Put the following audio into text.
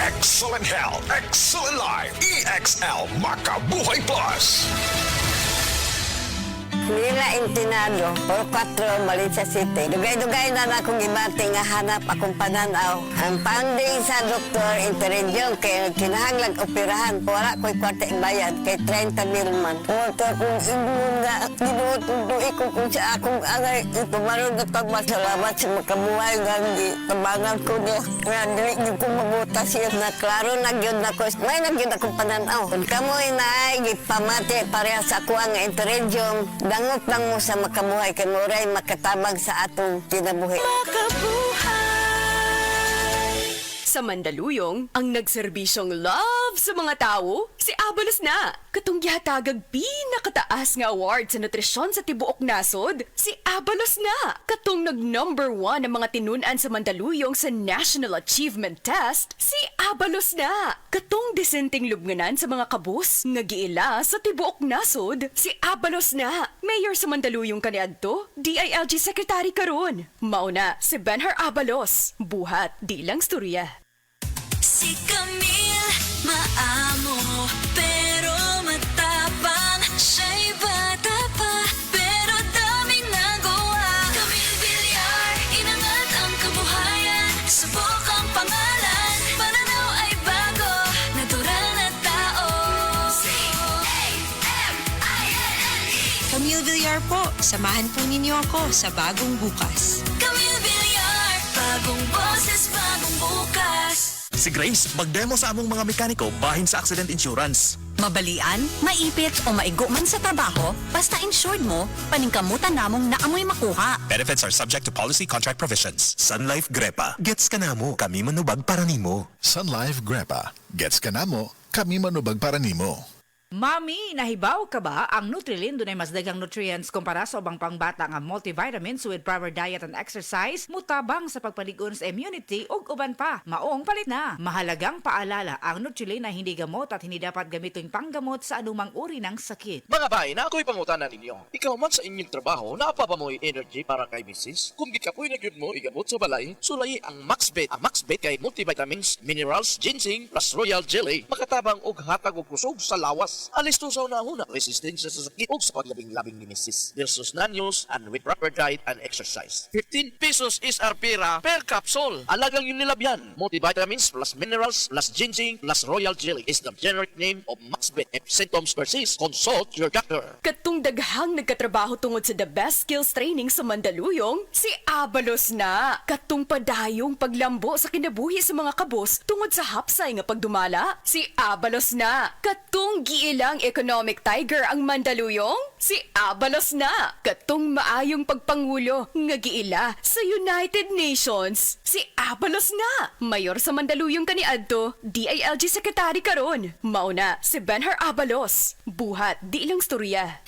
Excellent Health, Excellent Life, EXL Makabuhay Plus. Nila Intinado, por 4, Malaysia City. Dugay-dugay na akong ibati nga hanap akong pananaw. Ang finding sa doktor, intervention, kay kinahanglang operahan. Wala ko'y kwarte bayad, kay 30 mil man. Motor kong ingon nga, ginuot ko kung sa akong angay. Itumaroon na pagmasalamat sa makabuhay nga hindi tabangan ko niya. Nga, dili ko mabutas yun na klaro nagyod na ko. May nagyod akong pananaw. Kung kamoy na ay, gipamati pareha sa ako ang intervention. Dangot lang mo sa makabuhay kay Moray makatabang sa atong kinabuhi. Sa Mandaluyong, ang nagserbisyong love sa mga tao, si Abalos na. Katong gihatagag pinakataas nga award sa nutrisyon sa tibuok nasod, si Abalos na. Katong nag-number 1 ang mga tinunan sa Mandaluyong sa National Achievement Test, si Abalos na. Katong disenteng lubnganan sa mga kabus nga giila sa tibuok nasod, si Abalos na. Mayor sa Mandaluyong kaniadto, DILG Secretary karon. Mauna si Benhar Abalos. Buhat, di lang storya. Si Camille, maamo, pero matapang. Siya'y bata pa, pero daming nagawa. Camille Villar, inangat ang kabuhayan. Subok ang pangalan, pananaw ay bago. Natural na tao. C-A-M-I-L-L-E Camille Villar po, samahan po ninyo ako sa bagong bukas. Camille Villar, bagong boses, bagong bukas. Si Grace, magdemo sa among mga mekaniko bahin sa accident insurance. Mabalian, maipit o maigo man sa trabaho, basta insured mo, paningkamutan namong naamoy makuha. Benefits are subject to policy contract provisions. Sun Life Grepa. Gets ka na mo. Kami manubag para nimo. Sun Life Grepa. Gets ka na mo, kami manubag para nimo. Mami, nahibaw ka ba? Ang Nutrilin dunay mas daghang nutrients kumpara sa ubang pangbata nga multivitamins with proper diet and exercise, mutabang sa pagpaligon sa immunity ug uban pa. Maong palit na. Mahalagang paalala, ang Nutrilin ay hindi gamot at hindi dapat gamitin panggamot sa anumang uri ng sakit. Mga bahay na ako'y pangutanan ninyo. Ikaw man sa inyong trabaho, naapa ba mo'y energy para kay misis? Kung gikapoy na yun mo, igamot sa balay, sulay ang MaxBet. Ang MaxBet kay multivitamins, minerals, ginseng, plus royal jelly. Makatabang og hatag og kusog sa lawas. Alis to sa unahuna, resistensya sa sakit o sa paglabing-labing ni misis. Versus non-use and with proper diet and exercise. 15 pesos is arpira per capsule. Alagang yun nilabyan. Multivitamins plus minerals plus ginseng plus royal jelly is the generic name of MaxBet. If symptoms persist, consult your doctor. Katong daghang nagkatrabaho tungod sa The Best Skills Training sa Mandaluyong, si Abalos na. Katong padayong paglambo sa kinabuhi sa mga kabos tungod sa hapsay nga pagdumala, si Abalos na. Katong giilang economic tiger ang Mandaluyong, si Abalos na. Katong maayong pagpangulo nga giila sa United Nations, si Abalos na. Mayor sa Mandaluyong kaniadto, DILG Secretary karon. Mauna si Benhar Abalos. Buhat, di lang storya.